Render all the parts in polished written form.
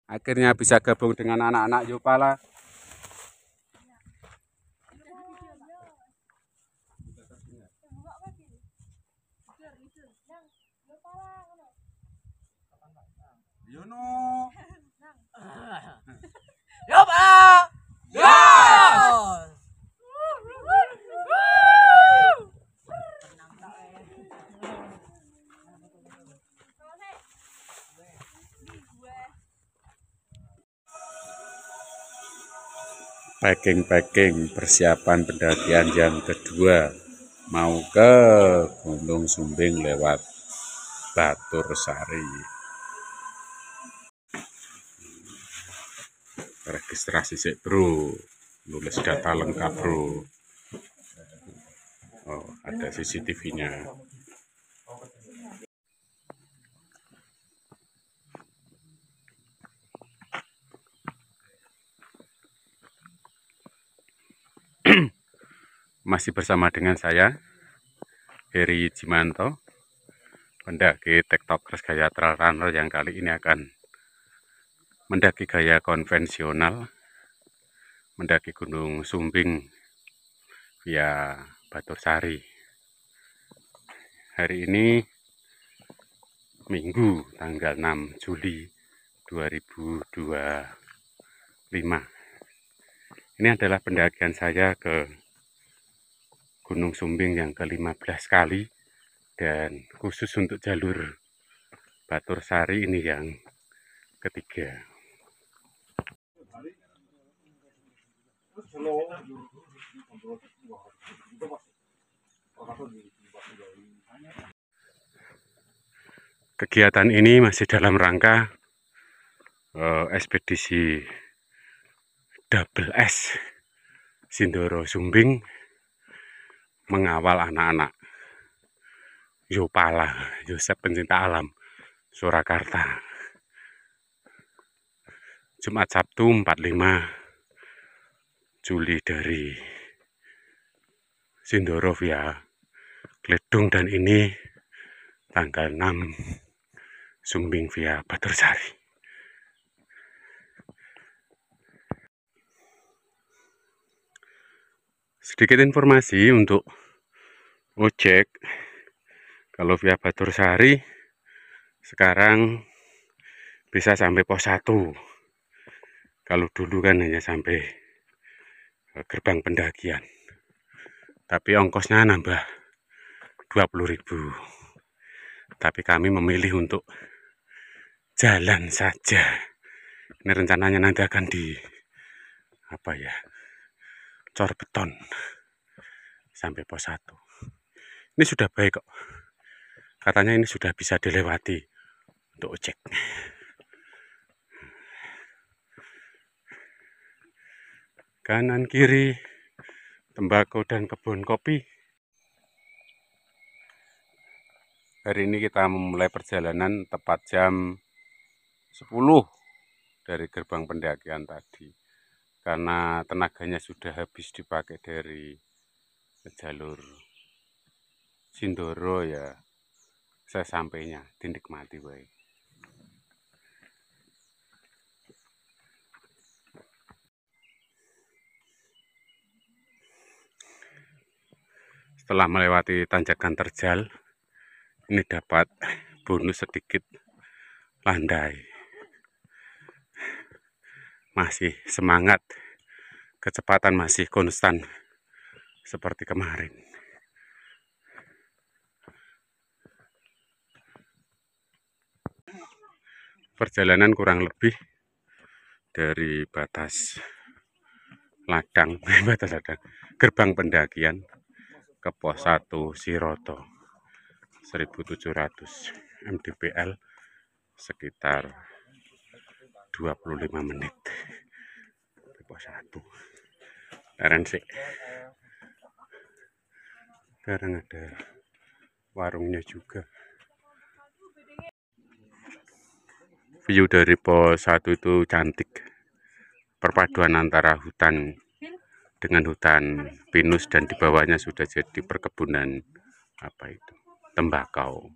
Akhirnya bisa gabung dengan anak-anak Yopala. Yono. Yopala! Yes! Packing persiapan pendakian yang kedua, mau ke Gunung Sumbing lewat Batursari. Registrasi sih bro, nulis data lengkap bro. Oh, ada CCTV-nya. Masih bersama dengan saya, Heri Jimanto, pendaki TikTokers gaya trail runner yang kali ini akan mendaki gaya konvensional, mendaki Gunung Sumbing via Batursari. Hari ini Minggu tanggal 6 Juli 2025. Ini adalah pendakian saya ke Gunung Sumbing yang ke-15 kali, dan khusus untuk jalur Batursari ini yang ketiga. Kegiatan ini masih dalam rangka ekspedisi Double S Sindoro Sumbing, mengawal anak-anak Yopala, Yosep Pencinta Alam, Surakarta. Jumat Sabtu 45 Juli dari Sindoro via Kledung, dan ini tanggal 6 Sumbing via Batursari. Sedikit informasi untuk ojek, kalau via Batursari sekarang bisa sampai pos 1. Kalau dulu kan hanya sampai gerbang pendakian, tapi ongkosnya nambah 20.000. Tapi kami memilih untuk jalan saja. Ini rencananya nanti akan cor beton sampai pos 1. Ini sudah baik kok. Katanya ini sudah bisa dilewati untuk ojek. Kanan kiri tembakau dan kebun kopi. Hari ini kita memulai perjalanan tepat jam 10 dari gerbang pendakian tadi, karena tenaganya sudah habis dipakai dari jalur Sindoro, ya sesampainya dinikmati baik. Setelah melewati tanjakan terjal, ini dapat bonus sedikit landai. Masih semangat, kecepatan masih konstan seperti kemarin. Perjalanan kurang lebih dari batas ladang, gerbang pendakian ke pos 1 Siroto 1700 mdpl, sekitar 25 menit di pos 1. Sih. Sekarang ada warungnya juga. View dari pos 1 itu cantik. Perpaduan antara hutan dengan hutan pinus, dan di bawahnya sudah jadi perkebunan tembakau.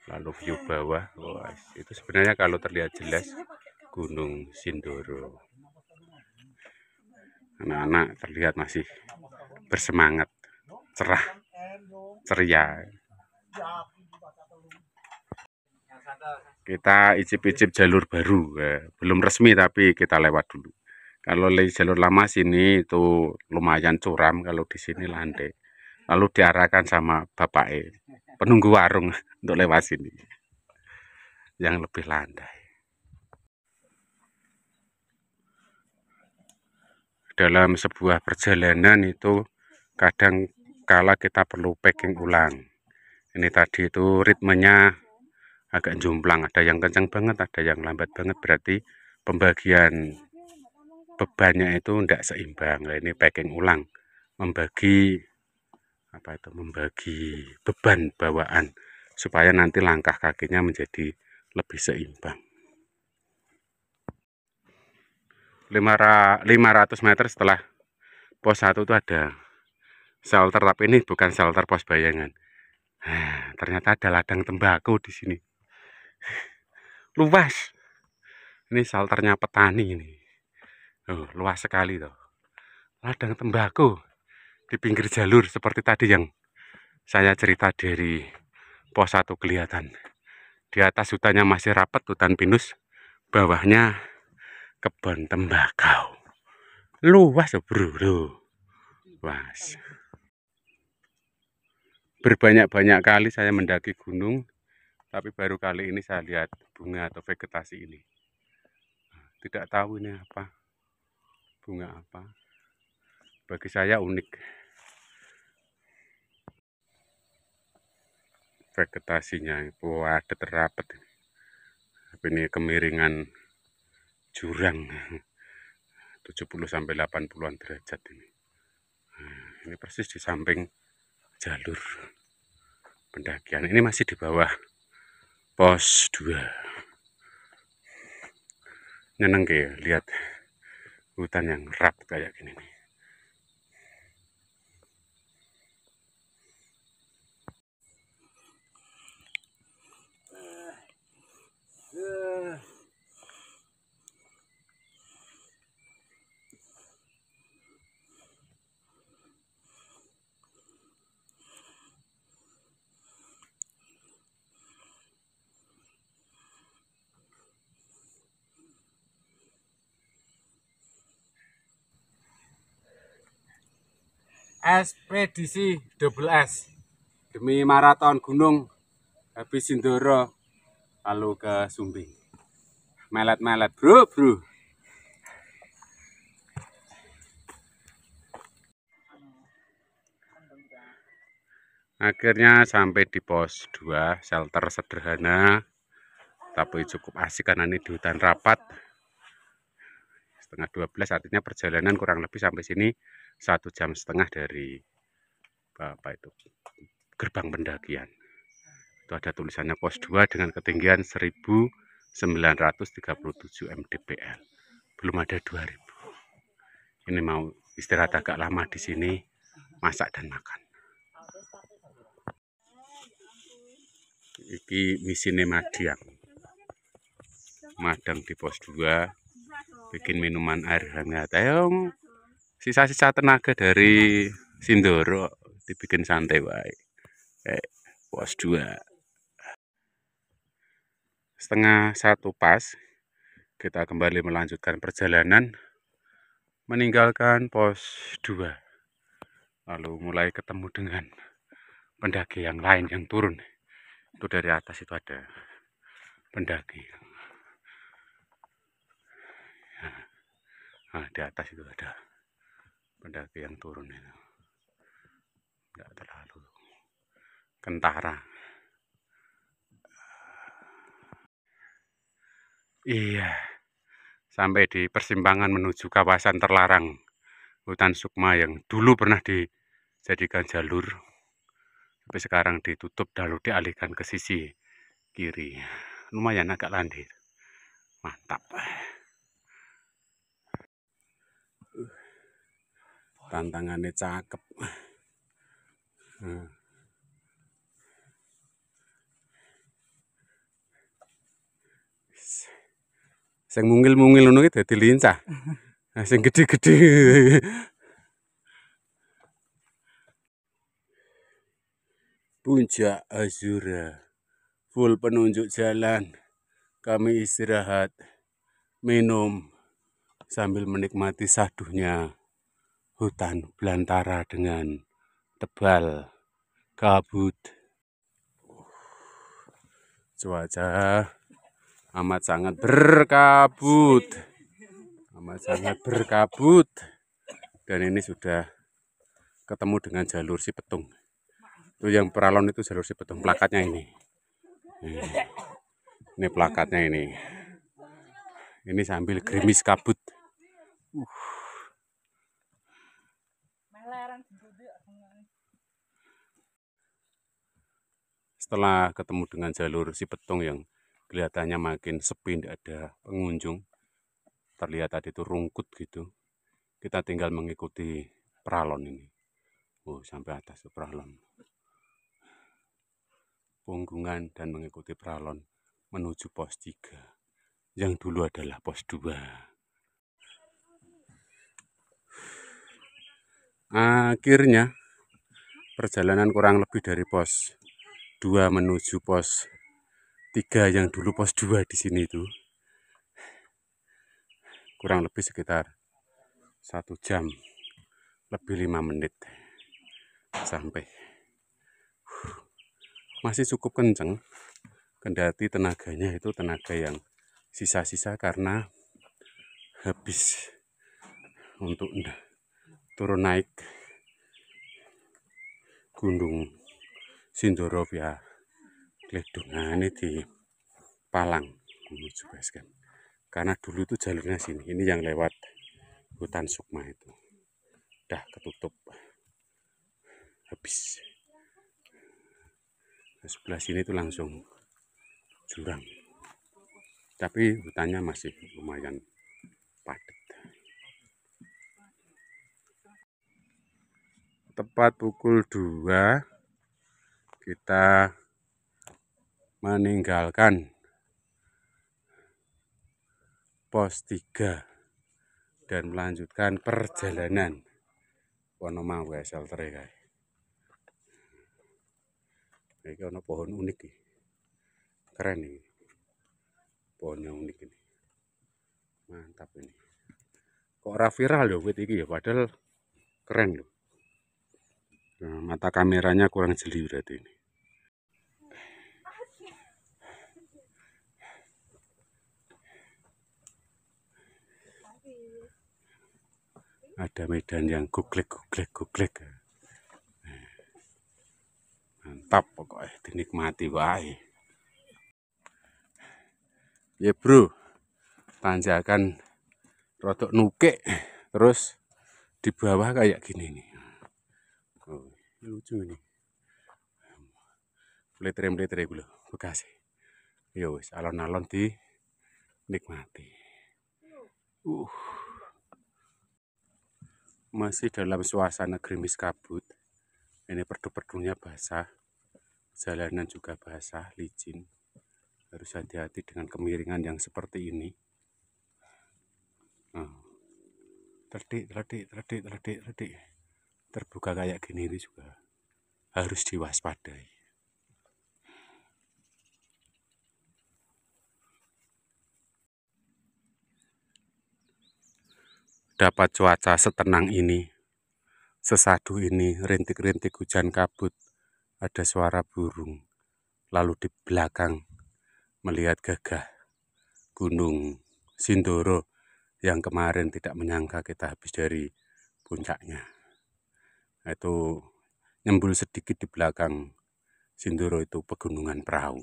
Lalu view bawah, itu sebenarnya kalau terlihat jelas Gunung Sindoro. Anak-anak terlihat masih bersemangat, cerah, ceria. Kita icip-icip jalur baru, belum resmi tapi kita lewat dulu. Kalau jalur lama sini itu lumayan curam, kalau di sini landai. Lalu diarahkan sama bapak penunggu warung untuk lewat sini yang lebih landai. Dalam sebuah perjalanan itu kadang kala kita perlu packing ulang. Ini tadi itu ritmenya agak jomplang, ada yang kencang banget, ada yang lambat banget, berarti pembagian bebannya itu tidak seimbang. Nah, ini packing ulang, membagi beban bawaan supaya nanti langkah kakinya menjadi lebih seimbang. 500 meter setelah pos 1 itu ada shelter, tapi ini bukan shelter pos bayangan. Ternyata ada ladang tembakau di sini. Luas. Ini shelternya petani ini. Oh, luas sekali tuh. Ladang tembakau di pinggir jalur seperti tadi yang saya cerita dari pos 1 kelihatan. Di atas hutannya masih rapat, hutan pinus. Bawahnya kebun tembakau. Luas bro. Luas. Berbanyak-banyak kali saya mendaki gunung, tapi baru kali ini saya lihat bunga atau vegetasi ini. Tidak tahu ini apa, bunga apa. Bagi saya unik. Vegetasinya itu ada terapat. Ini kemiringan jurang 70-80 derajat ini. Ini persis di samping jalur pendakian. Ini masih di bawah pos 2. Nyeneng ya lihat hutan yang rapat kayak gini nih. Ekspedisi double S demi maraton gunung habis Sindoro lalu ke Sumbing. Melet-melet bro. Akhirnya sampai di pos 2, shelter sederhana tapi cukup asik karena ini di hutan rapat. Setengah 12 artinya perjalanan kurang lebih sampai sini 1,5 jam dari gerbang pendakian. Itu ada tulisannya pos 2 dengan ketinggian 1937 mdpl. Belum ada 2000. Ini mau istirahat agak lama di sini, masak dan makan. Iki misine madang di pos 2, bikin minuman air hangat. Ayo, sisa-sisa tenaga dari Sindoro dibikin santai wae. Pos 2. Setengah 1 pas, kita kembali melanjutkan perjalanan meninggalkan pos 2. Lalu mulai ketemu dengan pendaki yang lain yang turun. Itu dari atas itu ada pendaki. Nah, di atas itu ada pendaki yang turun itu. Enggak terlalu kentara. Iya. Sampai di persimpangan menuju kawasan terlarang hutan Sukma yang dulu pernah dijadikan jalur, tapi sekarang ditutup lalu dialihkan ke sisi kiri. Lumayan agak landai. Mantap. Tantangannya cakep. Sing mungil-mungil ngono iki dadi lincah. Nah, sing gede-gede. Puncak Azura. Full penunjuk jalan. Kami istirahat, minum, sambil menikmati saduhnya hutan belantara dengan tebal kabut. Cuaca amat sangat berkabut. Dan ini sudah ketemu dengan jalur Sipetung. Itu yang Peralon itu jalur Sipetung. Plakatnya ini. Ini plakatnya ini. Ini sambil gerimis kabut. Setelah ketemu dengan jalur Sipetung yang kelihatannya makin sepi, tidak ada pengunjung. Terlihat tadi itu rungkut gitu. Kita tinggal mengikuti Peralon ini. Oh, sampai atas itu Peralon. Punggungan dan mengikuti Peralon menuju pos 3. Yang dulu adalah pos 2. Akhirnya perjalanan kurang lebih dari pos 2 menuju pos 3 yang dulu pos 2 di sini itu kurang lebih sekitar 1 jam lebih 5 menit sampai. Masih cukup kenceng, kendati tenaganya itu tenaga yang sisa-sisa karena habis untuk turun naik Gunung Sindoro via Gledung. Nah, ini di Palang menuju base camp. Karena dulu itu jalurnya sini, ini yang lewat hutan Sukma itu udah ketutup habis. Nah, sebelah sini itu langsung jurang, tapi hutannya masih lumayan padat. Tepat pukul 2 kita meninggalkan pos 3 dan melanjutkan perjalanan Wonomau shelter guys. Ini ada pohon unik nih. Keren nih. Pohonnya unik ini. Mantap ini. Kok ora viral loh wit iki ya, padahal keren loh. Nah, mata kameranya kurang jeli berarti ini. Ada medan yang guglek. Mantap pokoknya, dinikmati wae. Ya bro, tanjakan rodok nukik, terus di bawah kayak gini nih. Oh, lucu ini. Meletre gue loh, Bekasi. Yo wis alon-alon dinikmati. Masih dalam suasana gerimis kabut. Ini perdu-perdunya basah. Jalanan juga basah, licin. Harus hati-hati dengan kemiringan yang seperti ini. Terdik. Terbuka kayak gini ini juga harus diwaspadai. Dapat cuaca setenang ini, sesadu ini, rintik-rintik hujan kabut, ada suara burung. Lalu di belakang melihat gagah Gunung Sindoro yang kemarin tidak menyangka kita habis dari puncaknya. Itu nyembul sedikit di belakang Sindoro itu pegunungan perahu.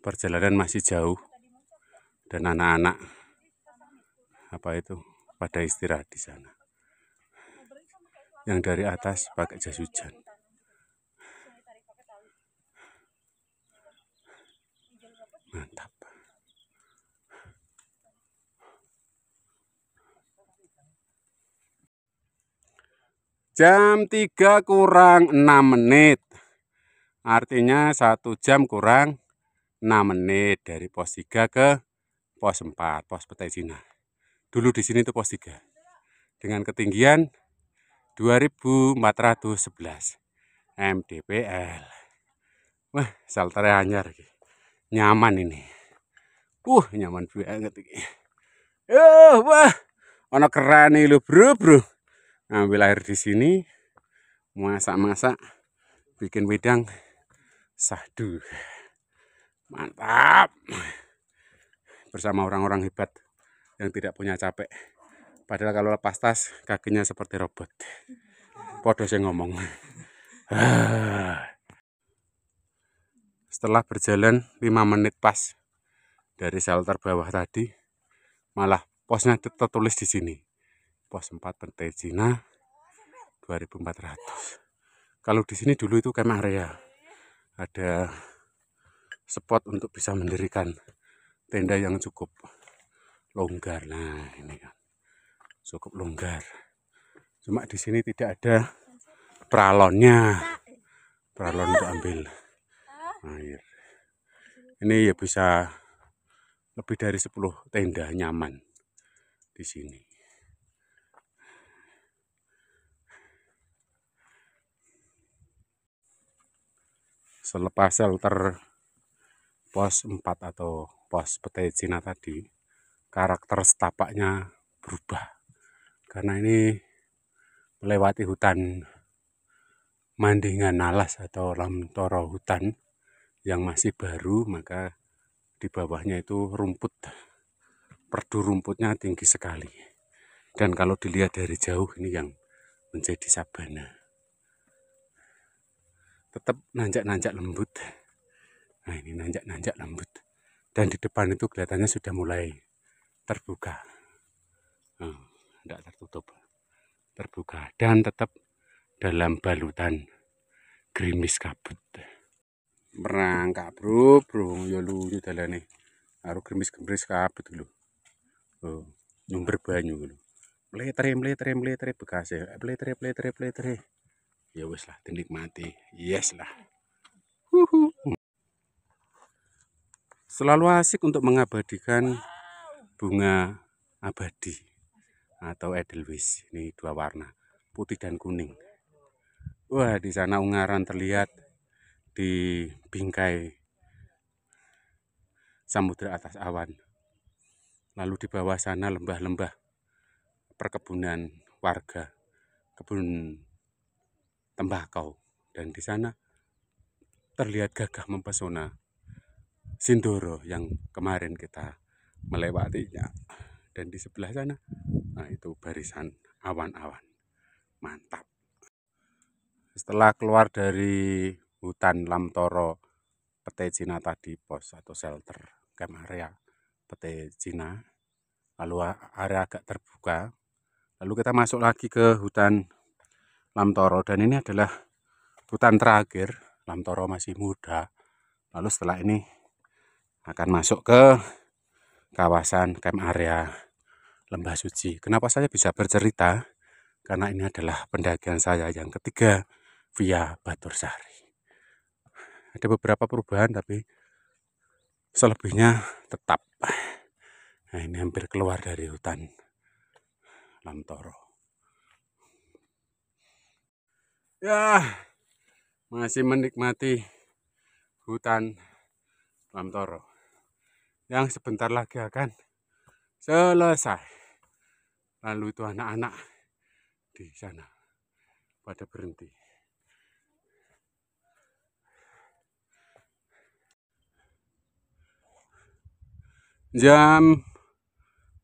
Perjalanan masih jauh dan anak-anak pada istirahat di sana. Yang dari atas pakai jas hujan. Mantap. Jam 3 kurang 6 menit. Artinya 1 jam kurang 6 menit dari pos 3 ke pos 4, pos Petai Cina. Dulu di sini tuh pos 3. Dengan ketinggian 2411 mdpl. Wah, salternya anyar iki. Nyaman ini. Nyaman banget iki. Wah, ono kerane lho, Bro. Ngambil air di sini, masak-masak, bikin wedang sahdu. Mantap. Bersama orang-orang hebat yang tidak punya capek. Padahal kalau lepas tas, kakinya seperti robot. Podo saya ngomong. Setelah berjalan 5 menit pas dari shelter bawah tadi, malah posnya tertulis di sini. Pos 4 Petai Cina 2400. Kalau di sini dulu itu camp area. Ada spot untuk bisa mendirikan tenda yang cukup longgar. Nah, ini kan cukup longgar. Cuma di sini tidak ada peralonnya. Peralon untuk ambil air. Ini ya bisa lebih dari 10 tenda nyaman di sini. Selepas shelter pos 4 atau pos Petai Cina tadi, karakter setapaknya berubah. Karena ini melewati hutan Mandingan Alas atau Lamtoro hutan yang masih baru, maka di bawahnya itu rumput. Perdu rumputnya tinggi sekali. Dan kalau dilihat dari jauh ini yang menjadi sabana. Tetap nanjak-nanjak lembut. Nah, ini nanjak-nanjak lembut. Dan di depan itu kelihatannya sudah mulai terbuka. Tidak tertutup. Terbuka dan tetap dalam balutan gerimis kabut. Merangkak bro, ya lucu dalane. Karo gerimis-gerimis kabut lho. Nyumber banyu lho. Mletre bekas ya. Mletre. Ya wis lah, dinikmati. Yes lah. Selalu asik untuk mengabadikan bunga abadi atau edelweiss. Ini 2 warna, putih dan kuning. Wah, di sana ungaran terlihat di bingkai samudra atas awan. Lalu di bawah sana lembah-lembah perkebunan warga, kebun tembakau, dan di sana terlihat gagah mempesona Sindoro yang kemarin kita melewatinya. Dan di sebelah sana, nah itu barisan awan-awan. Mantap. Setelah keluar dari hutan Lamtoro Petai Cina tadi, pos atau shelter camp area Petai Cina, lalu area agak terbuka, lalu kita masuk lagi ke hutan Lamtoro, dan ini adalah hutan terakhir. Lamtoro masih muda. Lalu setelah ini akan masuk ke kawasan camp area Lembah Suci. Kenapa saya bisa bercerita? Karena ini adalah pendakian saya yang ketiga via Batursari. Ada beberapa perubahan, tapi selebihnya tetap. Nah, ini hampir keluar dari hutan Lamtoro. Ya, masih menikmati hutan Lamtoro yang sebentar lagi akan selesai. Lalu itu anak-anak di sana pada berhenti. Jam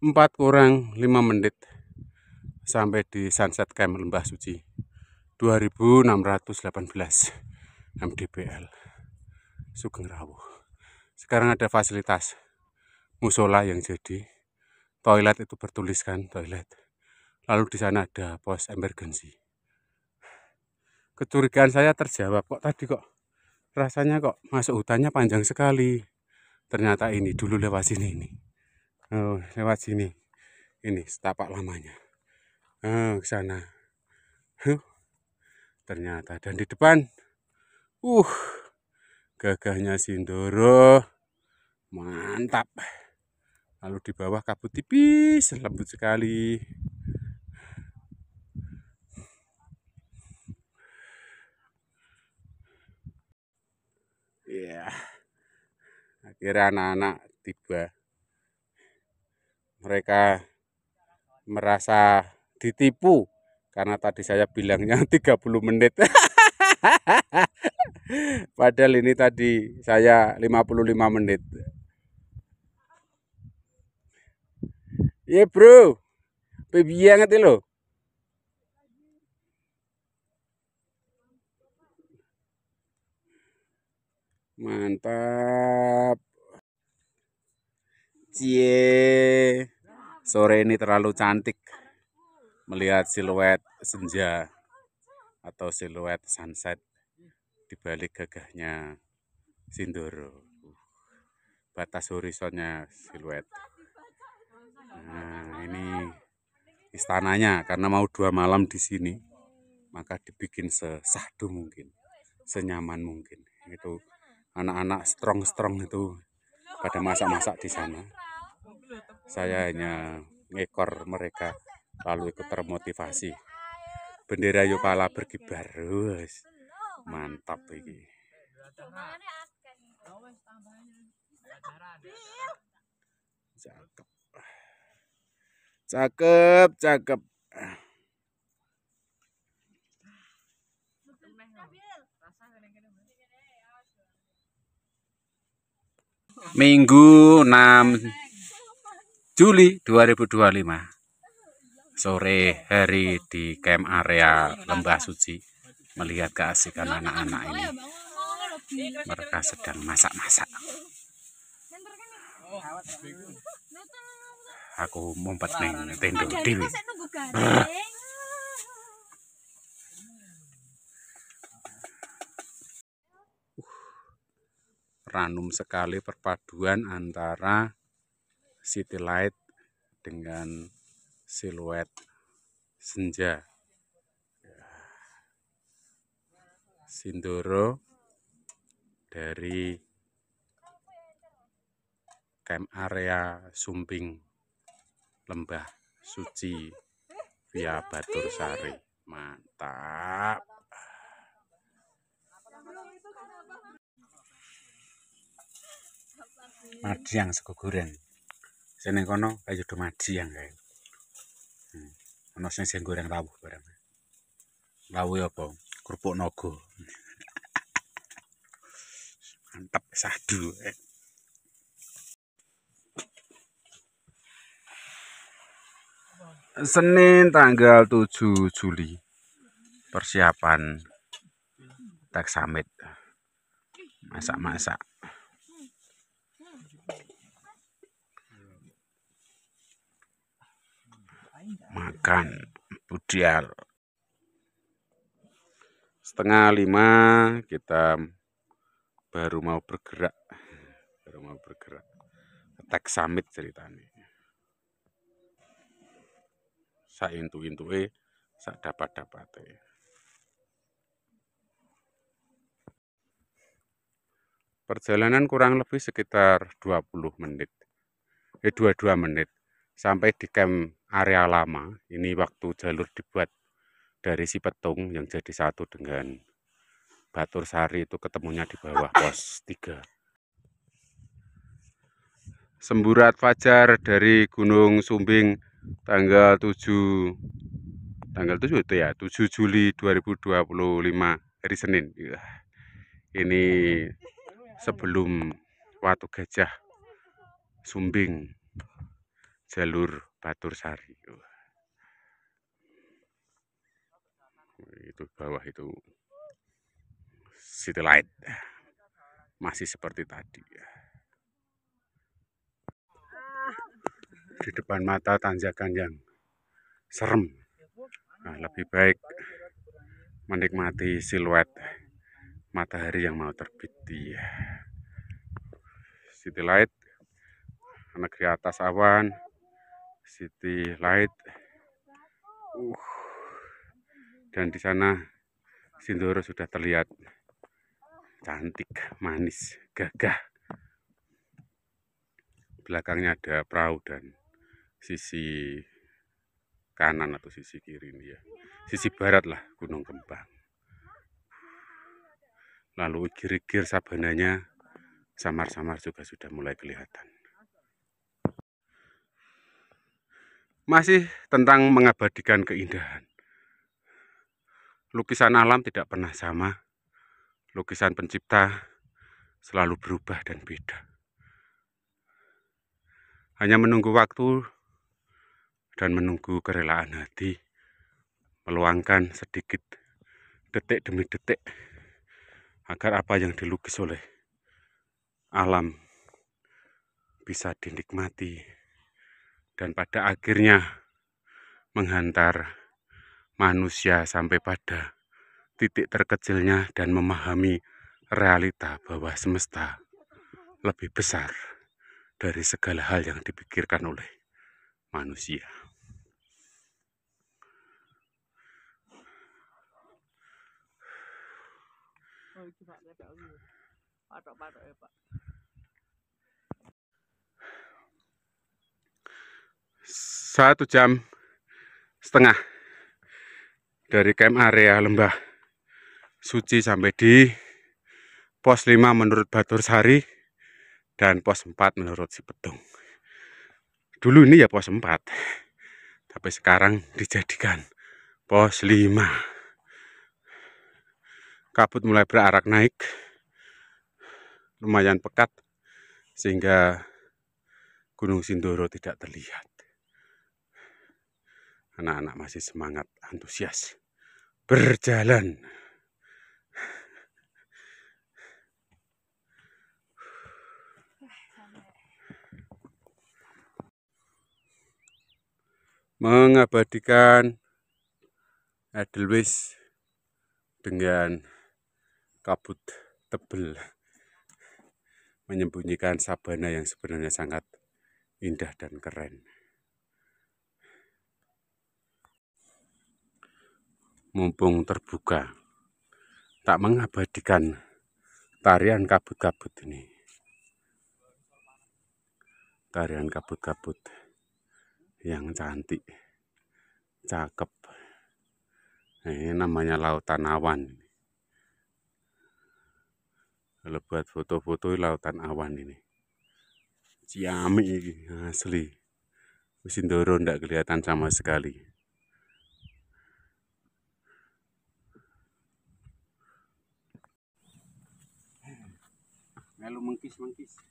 4 kurang 5 menit sampai di Sunset Camp Lembah Suci 2618 mdpl Sugeng Rawuh. Sekarang ada fasilitas musola yang jadi toilet, itu bertuliskan toilet. Lalu di sana ada pos emergency. Kecurigaan saya terjawab, kok rasanya masuk hutannya panjang sekali. Ternyata ini dulu lewat sini ini. Oh, lewat sini. Ini setapak lamanya. Ke sana. Ternyata, dan di depan Gagahnya Sindoro, mantap. Lalu di bawah kabut tipis, lembut sekali. Iya, akhirnya anak-anak tiba. Mereka merasa ditipu karena tadi saya bilangnya 30 menit. Padahal ini tadi saya 55 menit. Iya bro, piye ngerti lo? Mantap. Cie. Sore ini terlalu cantik melihat siluet senja atau siluet sunset di balik gagahnya Sindoro. Batas horizonnya siluet. Nah, ini istananya karena mau 2 malam di sini, maka dibikin sesahdu mungkin, senyaman mungkin. Itu anak-anak strong itu pada masak-masak di sana. Saya hanya ngekor mereka lalu ikut termotivasi. Bendera Yopala berkibar. Mantap ini. Cakep. Cakep, cakep. Minggu 6 Juli 2025. Sore hari di camp area Lembah Suci, melihat keasikan anak-anak ini. Mereka sedang masak-masak. Aku mumpet ning tenda dewi. Ranum sekali perpaduan antara city light dengan siluet senja. Sindoro dari camp area Sumbing Lembah Suci via Batur Sari. Mantap. Madiang sego goreng. Sene kono ayo do madiang kae. Ono sing goreng rawuh bareng. Rawuh apa? Kerupuk naga. Mantap sahdu. Senin tanggal 7 Juli. Persiapan Tax Summit. Masak-masak. Makan budial. 4:30 kita baru mau bergerak. Tax Summit ceritanya. Sak intu-intuke, sak dapat-dapate. Perjalanan kurang lebih sekitar 20 menit. 22 menit. Sampai di camp area lama. Ini waktu jalur dibuat dari Sipetung yang jadi satu dengan Batur Sari itu ketemunya di bawah pos 3. Semburat fajar dari Gunung Sumbing tanggal 7 itu ya, 7 Juli 2025 hari Senin. Ini sebelum Watu Gajah Sumbing jalur Batur Sari. Itu bawah itu city light masih seperti tadi. Di depan mata tanjakan yang serem. Nah, lebih baik menikmati siluet matahari yang mau terbit di city light, negeri atas awan, city light. Dan di sana Sindoro sudah terlihat cantik, manis, gagah. Belakangnya ada perahu dan sisi kanan atau sisi kiri ini ya. Sisi barat lah Gunung Kembang. Lalu igir-igir sabananya samar-samar juga sudah mulai kelihatan. Masih tentang mengabadikan keindahan. Lukisan alam tidak pernah sama. Lukisan pencipta selalu berubah dan beda. Hanya menunggu waktu dan menunggu kerelaan hati meluangkan sedikit detik demi detik agar apa yang dilukis oleh alam bisa dinikmati dan pada akhirnya menghantar manusia sampai pada titik terkecilnya dan memahami realita bahwa semesta lebih besar dari segala hal yang dipikirkan oleh manusia. Satu jam setengah dari camp area Lembah Suci sampai di pos 5 menurut Batur Sari dan pos 4 menurut Sipedung. Dulu ini ya pos 4, tapi sekarang dijadikan pos 5. Kabut mulai berarak naik, lumayan pekat, sehingga Gunung Sindoro tidak terlihat. Anak-anak masih semangat, antusias berjalan. Mengabadikan Edelweiss dengan kabut tebal menyembunyikan sabana yang sebenarnya sangat indah dan keren. Mumpung terbuka, tak mengabadikan tarian kabut-kabut ini. Tarian kabut-kabut yang cantik, cakep. Nah, ini namanya lautan awan. Kalau buat foto-foto lautan awan ini. Ciamik ini asli. Sindoro ndak kelihatan sama sekali. Melu mengkis-mengkis.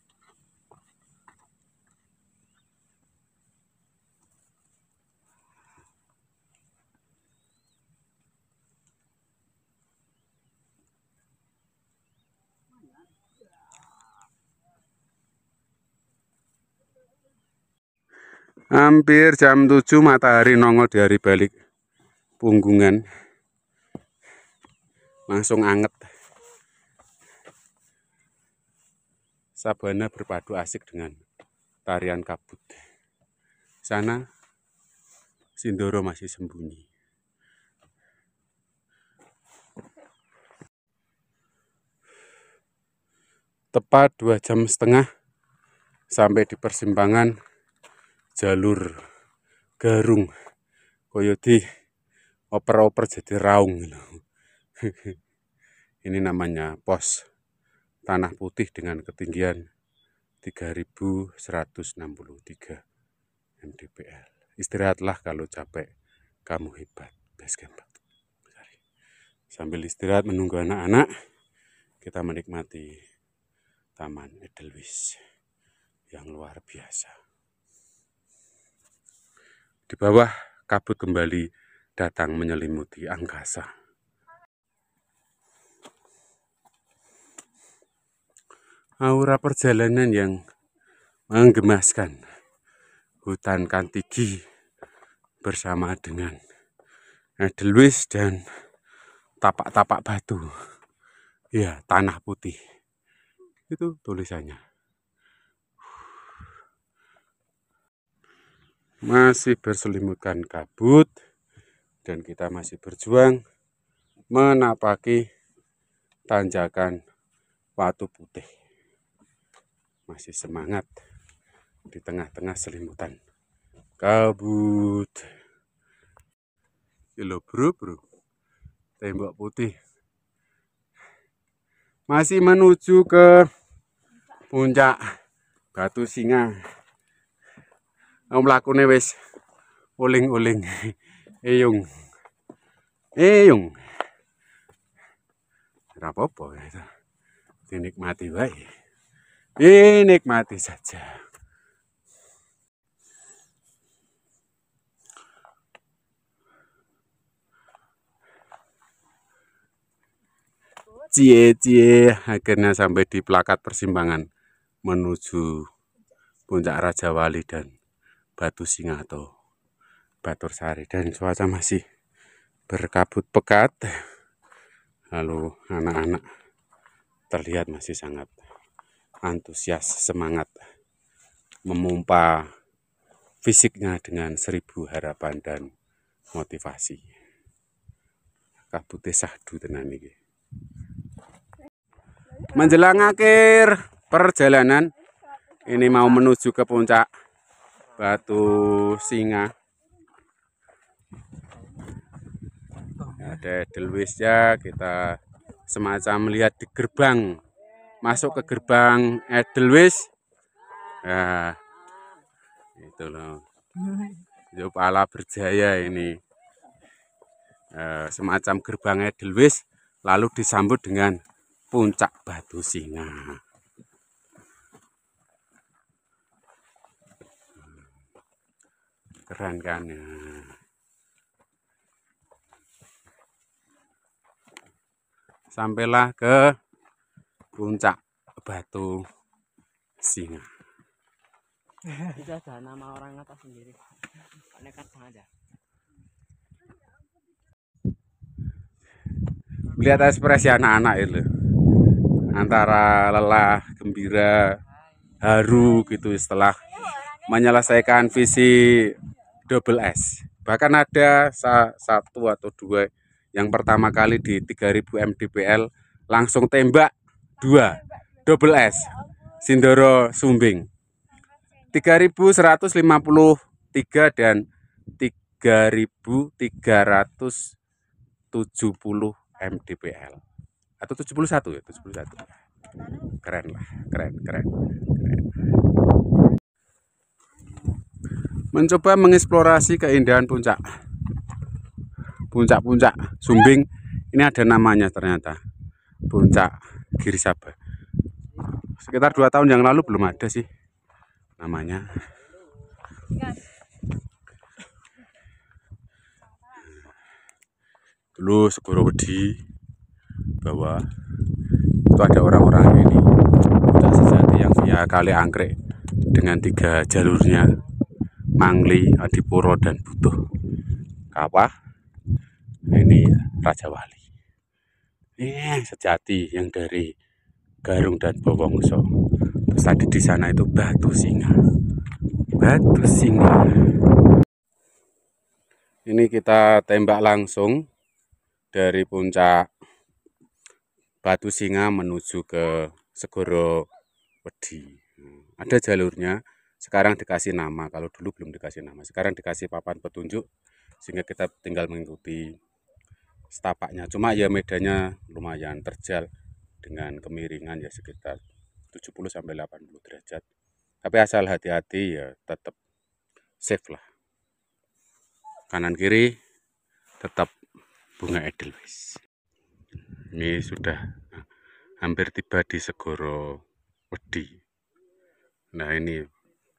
Hampir jam 7 matahari nongol dari balik punggungan. Langsung anget. Sabana berpadu asik dengan tarian kabut. Sana Sindoro masih sembunyi. Tepat 2,5 jam sampai di persimpangan jalur Garung. Koyodi oper-oper jadi raung. Ini namanya pos Tanah Putih dengan ketinggian 3.163 mdpl. Istirahatlah kalau capek, kamu hebat. Basecamp. Sambil istirahat menunggu anak-anak, kita menikmati Taman Edelweiss yang luar biasa. Di bawah kabut kembali datang menyelimuti angkasa. Aura perjalanan yang menggemaskan. Hutan Kantigi bersama dengan Edelweiss dan tapak-tapak batu. Ya, Tanah Putih. Itu tulisannya. Masih berselimutkan kabut dan kita masih berjuang menapaki tanjakan Watu Putih. Masih semangat di tengah-tengah selimutan kabut. Halo bro, tembok putih. Masih menuju ke puncak Batu Singa. Mlakune wis uling-uling. Eyung. Ora apa-apa itu. Dinikmati wae. Dinikmati saja. Cie, akhirnya sampai di plakat persimpangan menuju puncak Raja Wali dan Batu Singa atau Batur Sari, dan cuaca masih berkabut pekat. Lalu anak-anak terlihat masih sangat antusias, semangat memompa fisiknya dengan 1000 harapan dan motivasi. Kabute sahdu tenan iki. Menjelang akhir perjalanan, ini mau menuju ke puncak Batu Singa. Ada Edelweiss ya, kita semacam melihat di gerbang, masuk ke gerbang Edelweiss. Nah, itu loh. Pala Berjaya ini. Semacam gerbang Edelweiss, lalu disambut dengan puncak Batu Singa. Keren kan? Sampailah ke puncak Batu Singa. Itu ada nama orang atas sendiri. Nekat banget ya. Lihat ekspresi anak-anak itu, antara lelah, gembira, haru gitu setelah menyelesaikan visi double S. Bahkan ada satu atau dua yang pertama kali di 3000 mdpl langsung tembak 2 double S Sindoro Sumbing 3153 dan 3370 mdpl atau 71 ya, 71. Keren lah, keren. Mencoba mengeksplorasi keindahan puncak Sumbing. Ini ada namanya ternyata, Puncak Girisaba. Sekitar 2 tahun yang lalu belum ada sih namanya. Dulu Segoro Wedi bawah itu ada orang-orang ini, puncak sejati yang via Kali Anggrek dengan 3 jalurnya, Mangli, Adipuro, dan Butuh. Kawah, ini Raja Wali. Ini sejati yang dari Garung dan Bowongso. Terus tadi di sana itu Batu Singa. Ini kita tembak langsung dari puncak Batu Singa menuju ke Segoro Wedi. Ada jalurnya. Sekarang dikasih nama, kalau dulu belum dikasih nama. Sekarang dikasih papan petunjuk, sehingga kita tinggal mengikuti setapaknya. Cuma ya medannya lumayan terjal dengan kemiringan ya sekitar 70-80 derajat. Tapi asal hati-hati ya, tetap safe lah. Kanan kiri tetap bunga Edelweiss. Ini sudah hampir tiba di Segoro Wedi. Nah, ini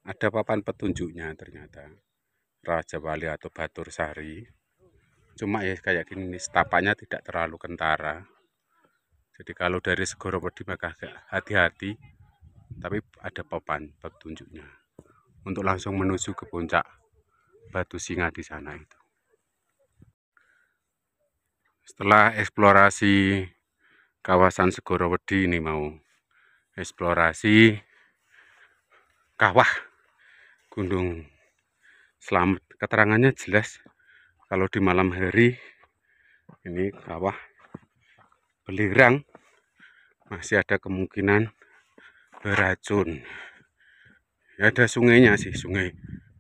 ada papan petunjuknya ternyata, Raja Wali atau Batur Sari. Cuma ya kayak gini, setapaknya tidak terlalu kentara. Jadi kalau dari Segoro Wedi maka agak hati-hati, tapi ada papan petunjuknya untuk langsung menuju ke puncak Batu Singa di sana itu. Setelah eksplorasi kawasan Segoro Wedi, ini mau eksplorasi kawah Gunung Slamet. Keterangannya jelas kalau di malam hari ini kawah belerang masih ada kemungkinan beracun. Ya, ada sungainya sih, Sungai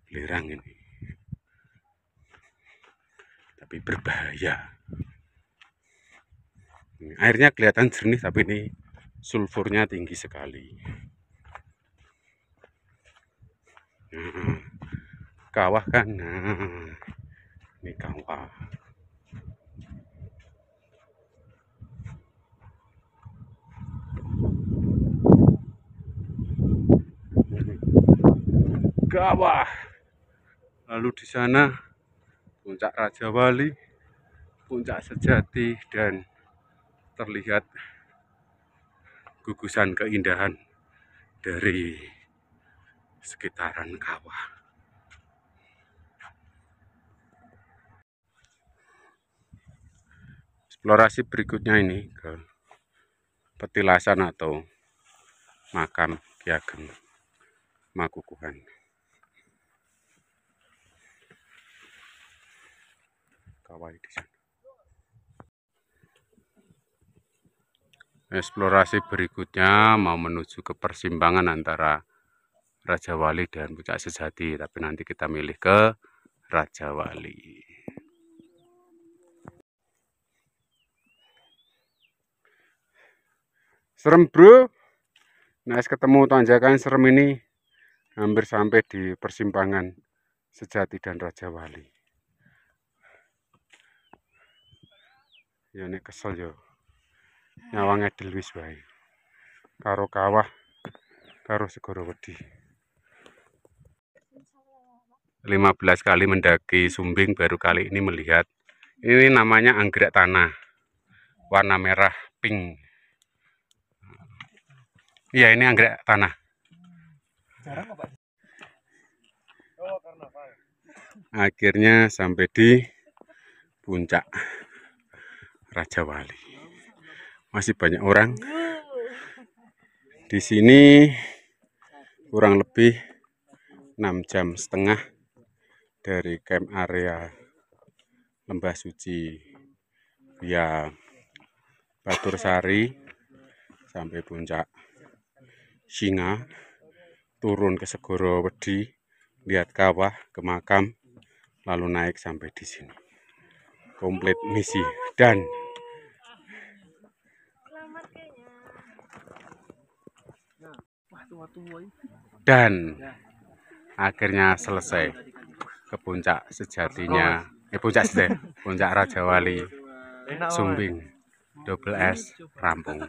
Belerang ini, tapi berbahaya. Airnya kelihatan jernih, tapi ini sulfurnya tinggi sekali. Nah, kawah kan, nah ini kawah. Kawah. Lalu di sana puncak Raja Wali, puncak sejati, dan terlihat gugusan keindahan dari sekitaran kawah. Eksplorasi berikutnya ini ke petilasan atau makam Ki Ageng Makukuhan. Kawah di sana. Eksplorasi berikutnya mau menuju ke persimpangan antara Raja Wali dan Puncak Sejati, tapi nanti kita milih ke Raja Wali. Serem bro, nah ketemu tanjakan serem ini, hampir sampai di persimpangan Sejati dan Raja Wali. Ya nek kesel yo, nyawang edel wis wae. Karo kawah, karo Segoro Wedi. 15 kali mendaki Sumbing, baru kali ini melihat. Ini namanya anggrek tanah, warna merah pink. Iya, ini anggrek tanah. Akhirnya sampai di puncak Raja Wali. Masih banyak orang di sini, kurang lebih 6,5 jam dari camp area Lembah Suci via Batur Sari sampai puncak Singa, turun ke Segoro Wedi, lihat kawah, ke makam, lalu naik sampai di sini. Komplit misi dan akhirnya selesai ke puncak sejatinya, puncak Raja Wali Sumbing double S rampung.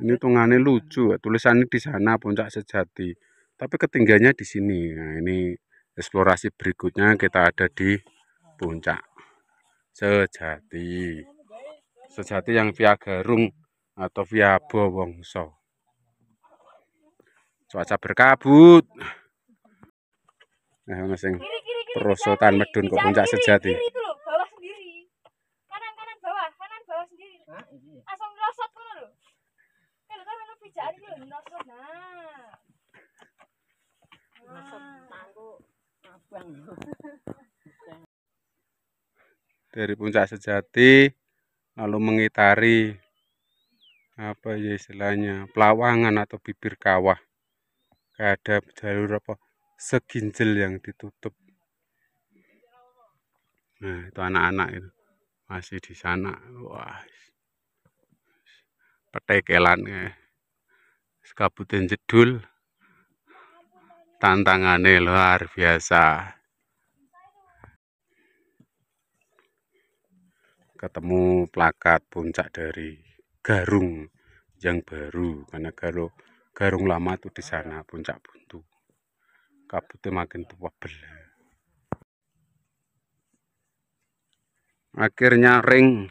Ini tungannya lucu, tulisannya di sana puncak sejati, tapi ketinggiannya di sini. Nah, ini eksplorasi berikutnya kita ada di puncak sejati. Sejati yang via Garung atau via Bowongso. Cuaca berkabut. Nah, masing perosotan medun ke puncak sejati. Dari puncak sejati lalu mengitari apa ya istilahnya, pelawangan atau bibir kawah. Ada jalur apa seginjel yang ditutup. Nah, itu anak-anak itu masih di sana. Wah, petekelan Kabupaten Jedul, tantangannya luar biasa. Ketemu plakat puncak dari Garung yang baru, karena kalau Garung lama tuh di sana, Puncak Buntu. Kabutnya makin tebel. Akhirnya ring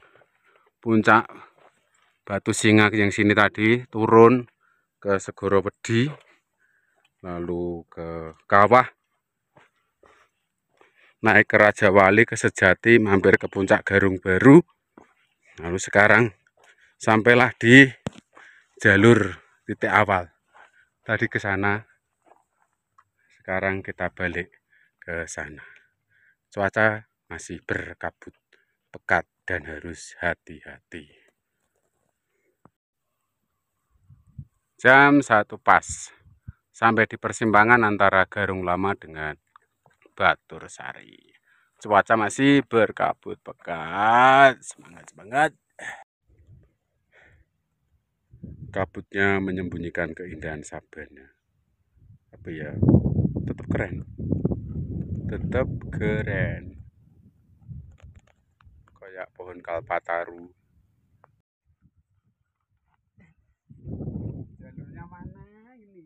puncak Batu Singa yang sini tadi, turun ke Segoro Wedi, lalu ke kawah, naik ke Raja Wali, ke Sejati, mampir ke puncak Garung baru. Lalu sekarang sampailah di jalur titik awal. Tadi ke sana, sekarang kita balik ke sana. Cuaca masih berkabut. pekat dan harus hati-hati. Jam 1 pas, sampai di persimpangan antara Garung Lama dengan Batur Sari. Cuaca masih berkabut pekat, semangat. Kabutnya menyembunyikan keindahan sabana. Tapi ya, tetap keren. Kayak pohon kalpataru. Jalurnya mana ini?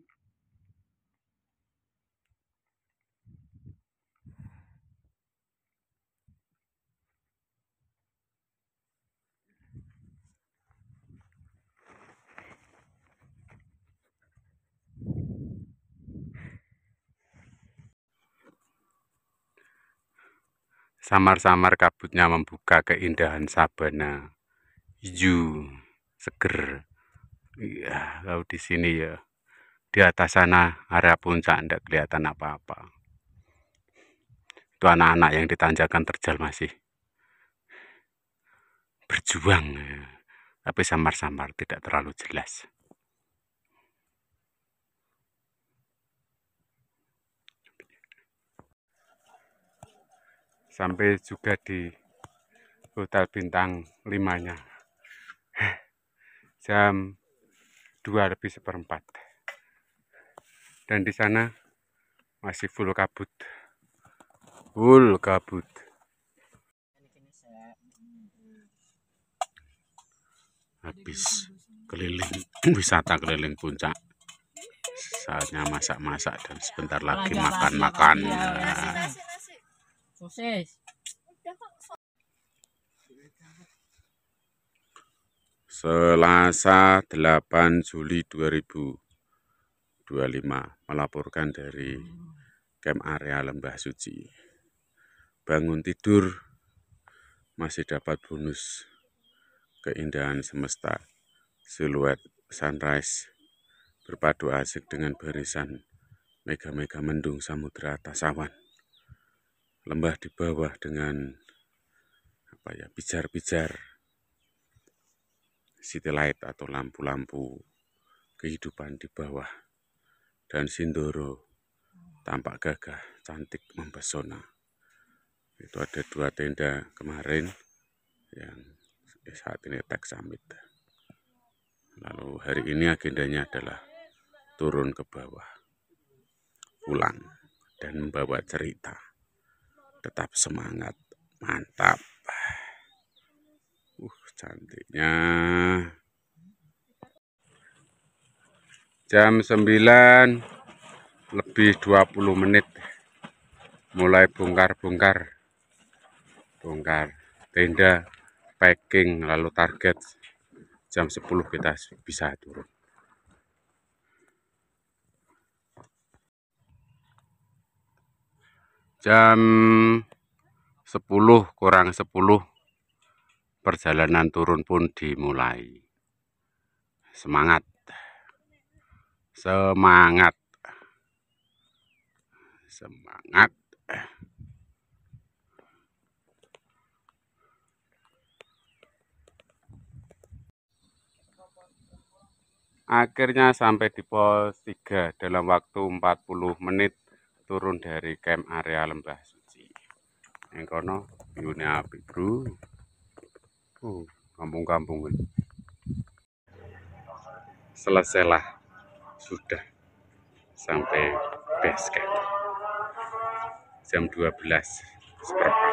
Samar-samar kabutnya membuka keindahan sabana. Hijau, seger. Iya, kalau di sini ya, di atas sana area puncak tidak kelihatan apa-apa. Itu anak-anak yang ditanjakan terjal masih berjuang, tapi samar-samar tidak terlalu jelas. Sampai juga di Hotel Bintang 5-nya. Jam 2:04. Dan di sana masih full kabut. Habis keliling wisata keliling puncak. Saatnya masak-masak dan sebentar lagi makan-makan. Sosis. Selasa 8 Juli 2025 melaporkan dari camp area Lembah Suci. Bangun tidur masih dapat bonus keindahan semesta, siluet sunrise berpadu asik dengan barisan mega-mega mendung samudra atas awan. Lembah di bawah dengan pijar-pijar city light atau lampu-lampu kehidupan di bawah, dan Sindoro tampak gagah, cantik, mempesona. Itu ada 2 tenda kemarin yang saat ini tag summit. Lalu hari ini agendanya adalah turun ke bawah, pulang dan membawa cerita. Tetap semangat, mantap. Cantiknya. Jam 9:20 mulai bongkar tenda, packing, lalu target jam 10 kita bisa turun. Jam 10:50 perjalanan turun pun dimulai. Semangat. Akhirnya sampai di pos 3 dalam waktu 40 menit turun dari camp area Lembah Suci. Yang kono view-nya apik, bro. Kampung-kampung. Selesailah, sudah sampai base camp. Jam 12:04.